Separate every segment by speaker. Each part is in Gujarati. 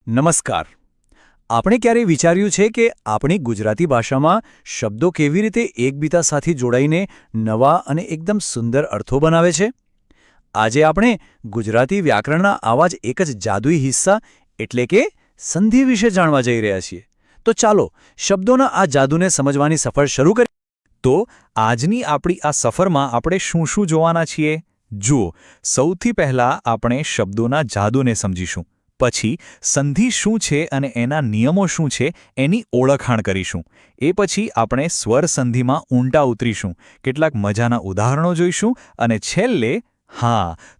Speaker 1: નમસ્કાર. આપણે ક્યારેય વિચાર્યું છે કે આપણી ગુજરાતી ભાષામાં શબ્દો કેવી રીતે એકબીજા સાથે જોડાઈને નવા અને એકદમ સુંદર અર્થો બનાવે છે? આજે આપણે ગુજરાતી વ્યાકરણના આવા જ એક જ જાદુઈ હિસ્સા એટલે કે સંધિ વિશે જાણવા જઈ રહ્યા છીએ. તો ચાલો શબ્દોના આ જાદુને સમજવાની સફર શરૂ કરીએ.
Speaker 2: તો આજની આપણી આ સફરમાં આપણે શું શું જોવાના છીએ? જુઓ, સૌથી પહેલાં આપણે શબ્દોના જાદુને સમજીશું. પછી સંધિ શું છે અને એના નિયમો શું છે એની ઓળખાણ કરીશું. એ પછી આપણે સ્વર સંધિમાં ઊંડા ઉતરીશું, કેટલાક મજાના ઉદાહરણો જોઈશું અને છેલ્લે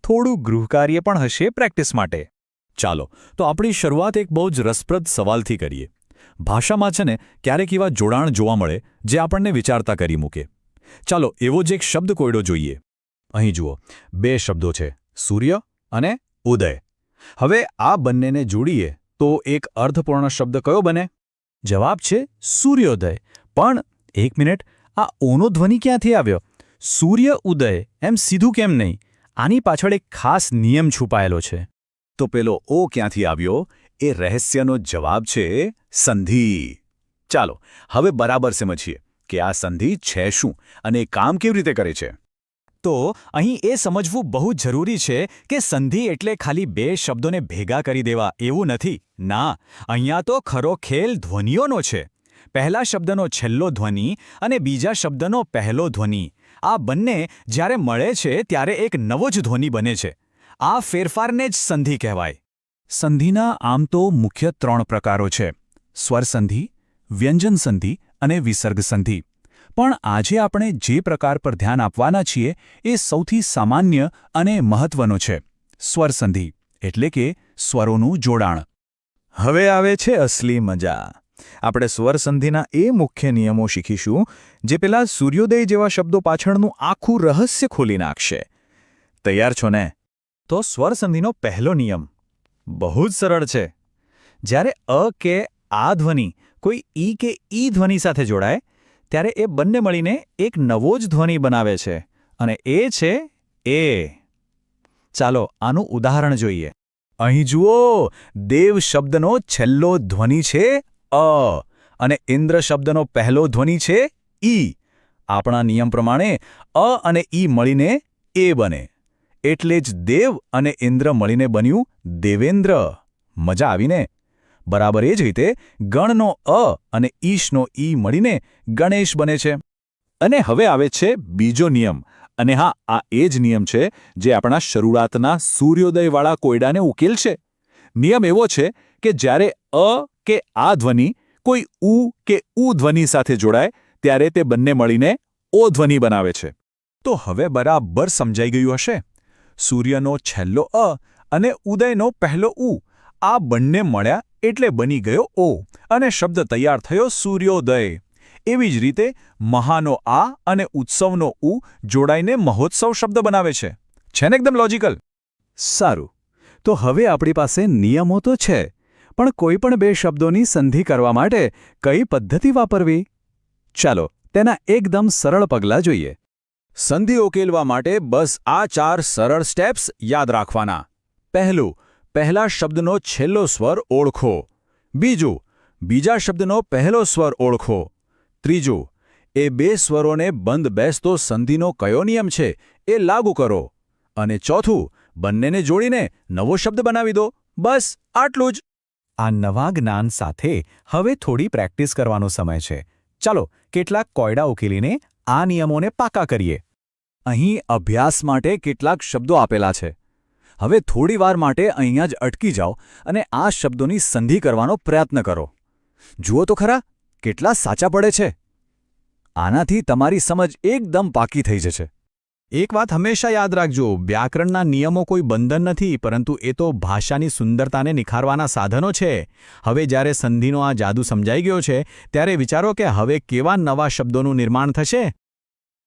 Speaker 2: થોડું ગૃહકાર્ય પણ હશે પ્રેક્ટિસ માટે.
Speaker 3: ચાલો તો આપણી શરૂઆત એક બહુ જ રસપ્રદ સવાલથી કરીએ. ભાષામાં છે ને ક્યારેક એવા જોડાણ જોવા મળે જે આપણને વિચારતા કરી મૂકે. ચાલો એવો જ એક શબ્દ કોયડો જોઈએ. અહીં જુઓ, બે શબ્દો છે, સૂર્ય અને ઉદય. હવે આ બંનેને જોડીએ તો એક અર્થપૂર્ણ શબ્દ કયો બને? જવાબ છે સૂર્યોદય. પણ એક મિનિટ, આ ઓનો ધ્વનિ ક્યાંથી આવ્યો? સૂર્ય ઉદય એમ સીધું કેમ નહીં? આની પાછળ એક ખાસ નિયમ છુપાયેલો છે. તો પેલો ઓ ક્યાંથી આવ્યો? એ રહસ્યનો જવાબ છે સંધિ. ચાલો હવે બરાબર સમજીએ કે આ સંધિ છે શું અને કામ કેવી રીતે કરે છે. તો અહીં એ સમજવું બહુ જરૂરી છે કે સંધિ એટલે ખાલી બે શબ્દોને ભેગા કરી દેવા એવું નથી. ના, અહીંયા તો ખરો ખેલ ધ્વનિઓનો છે. પહેલા શબ્દનો છેલ્લો ધ્વનિ અને બીજા શબ્દનો પહેલો ધ્વનિ, આ બંને જ્યારે મળે છે ત્યારે એક નવો જ ધ્વનિ બને છે. આ ફેરફારને જ સંધિ કહેવાય. સંધિના આમ તો મુખ્ય 3 પ્રકારો છે: સ્વર સંધિ, વ્યંજન સંધિ અને વિસર્ગ સંધિ. પણ આજે આપણે જે પ્રકાર પર ધ્યાન આપવાના છીએ એ સૌથી સામાન્ય અને મહત્વનો છે, સ્વર સંધિ, એટલે કે સ્વરોનું જોડાણ. હવે આવે છે અસલી મજા. આપણે સ્વર સંધિના એ મુખ્ય નિયમો શીખીશું જે પેલા સૂર્યોદય જેવા શબ્દો પાછળનું આખું રહસ્ય ખોલી નાખશે. તૈયાર છો ને? તો સ્વર સંધિનો પહેલો નિયમ બહુ જ સરળ છે. જ્યારે અ કે આ ધ્વનિ કોઈ ઈ કે ઈ ધ્વનિ સાથે જોડાય ત્યારે એ બંને મળીને એક નવો જ ધ્વનિ બનાવે છે અને એ છે એ. ચાલો આનું ઉદાહરણ જોઈએ. અહીં જુઓ, દેવ શબ્દનો છેલ્લો ધ્વનિ છે અ અને ઇન્દ્ર શબ્દનો પહેલો ધ્વનિ છે ઈ. આપણા નિયમ પ્રમાણે અ અને ઈ મળીને એ બને, એટલે જ દેવ અને ઇન્દ્ર મળીને બન્યું દેવેન્દ્ર. મજા આવીને? બરાબર એ જ રીતે ગણનો અ અને ઈશનો ઈ મળીને ગણેશ બને છે. અને હવે આવે છે બીજો નિયમ. અને આ એ જ નિયમ છે જે આપણા શરૂઆતના સૂર્યોદયવાળા કોયડાને ઉકેલશે. નિયમ એવો છે કે જ્યારે અ કે આ ધ્વનિ કોઈ ઉ કે ઉ ધ્વનિ સાથે જોડાય ત્યારે તે બંને મળીને ઓ ધ્વનિ બનાવે છે. તો હવે બરાબર સમજાઈ ગયું હશે. સૂર્યનો છેલ્લો અ અને ઉદયનો પહેલો ઉ, આ બંને મળ્યા એટલે બની ગયો ઓ અને શબ્દ તૈયાર થયો સૂર્યોદય. એવી જ રીતે મહાનો આ અને ઉત્સવનો ઉ જોડાઈને મહોત્સવ શબ્દ બનાવે છે. છે ને એકદમ લોજિકલ? સારું, તો હવે આપણી પાસે નિયમો તો છે, પણ કોઈ પણ બે શબ્દોની સંધિ કરવા માટે કઈ પદ્ધતિ વાપરવી? ચાલો તેના એકદમ સરળ પગલાં જોઈએ. સંધિ ઉકેલવા માટે બસ આ 4 સરળ સ્ટેપ્સ યાદ રાખવાના. પહેલું, પહેલા શબ્દનો છેલ્લો સ્વર ઓળખો. બીજું, બીજા શબ્દનો પહેલો સ્વર ઓળખો. ત્રીજું, એ બે સ્વરોને બંધ બેસતો સંધિનો કયો નિયમ છે એ લાગુ કરો. અને ચોથું, બંનેને જોડીને નવો શબ્દ બનાવી દો. બસ આટલું જ. આ નવા જ્ઞાન સાથે હવે થોડી પ્રેક્ટિસ કરવાનો સમય છે. ચાલો કેટલાક કોયડા ઉકેલીને આ નિયમોને પાકા કરીએ. અહીં અભ્યાસ માટે કેટલાક શબ્દો આપેલા છે. હવે થોડી વાર માટે અહીંયા જ અટકી જાઓ અને આ શબ્દોની સંધિ કરવાનો પ્રયત્ન કરો. જુઓ તો ખરા કેટલા સાચા પડે છે. આનાથી તમારી સમજ એકદમ પાકી થઈ જશે. એક વાત હંમેશા યાદ રાખજો, વ્યાકરણના નિયમો કોઈ બંધન નથી, પરંતુ એ તો ભાષાની સુંદરતાને નિખારવાના સાધનો છે. હવે જ્યારે સંધિનો આ જાદુ સમજાઈ ગયો છે ત્યારે વિચારો કે હવે કેવા નવા શબ્દોનું નિર્માણ થશે.